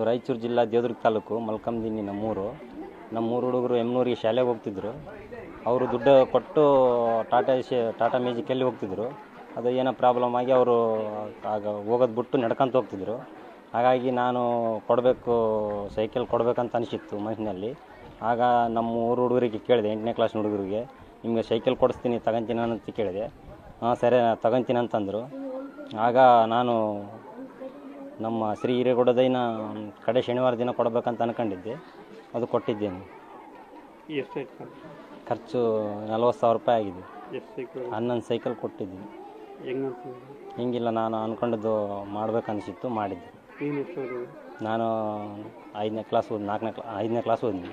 ರಾಯಚೂರು ಜಿಲ್ಲಾ ದೇವದುರ್ಗ ತಾಲೂಕು ಮಲ್ಕಂದಿನ್ನಿ ನಮ್ಮೂರು ಹುಡುಗರು ಎಮ್ನೂರಿಗೆ ಶಾಲೆಗೆ ಹೋಗ್ತಿದ್ರು. ಅವರು ದುಡ್ಡು ಕೊಟ್ಟು ಟಾಟಾ ಮ್ಯಾಜಿಕಲ್ಲಿ ಹೋಗ್ತಿದ್ರು. ಅದು ಏನೋ ಪ್ರಾಬ್ಲಮ್ ಆಗಿ ಅವರು ಆಗ ಹೋಗೋದು ಬಿಟ್ಟು ನಡ್ಕೊಂತ ಹೋಗ್ತಿದ್ರು. ಹಾಗಾಗಿ ನಾನು ಸೈಕಲ್ ಕೊಡಬೇಕಂತ ಅನಿಸಿತ್ತು ಮನಸ್ಸಿನಲ್ಲಿ. ಆಗ ನಮ್ಮ ಹುಡುಗರಿಗೆ ಕೇಳಿದೆ, 8ನೇ ಕ್ಲಾಸ್ ಹುಡುಗರಿಗೆ, ನಿಮಗೆ ಸೈಕಲ್ ಕೊಡಿಸ್ತೀನಿ ತಗೊಂತೀನಿ ಅಂತ ಕೇಳಿದೆ. ಹಾಂ ಸರಿ ತಗೊಂತೀನಿ ಅಂತಂದರು. ಆಗ ನಾನು ನಮ್ಮ ಶ್ರೀ ಹಿರೇಗೌಡದೈನ ಕಡೆ ಶನಿವಾರ ದಿನ ಕೊಡಬೇಕಂತ ಅಂದ್ಕೊಂಡಿದ್ದೆ. ಅದು ಕೊಟ್ಟಿದ್ದೇನೆ. ಖರ್ಚು 40,000 ರೂಪಾಯಿ ಆಗಿದೆ. 11 ಸೈಕಲ್ ಕೊಟ್ಟಿದ್ದೀನಿ. ಹಿಂಗಿಲ್ಲ, ನಾನು ಅಂದ್ಕೊಂಡಿದ್ದು ಮಾಡಬೇಕನ್ನಿಸಿತ್ತು, ಮಾಡಿದ್ದೆ. ನಾನು 5ನೇ ಕ್ಲಾಸ್ ಓದಿ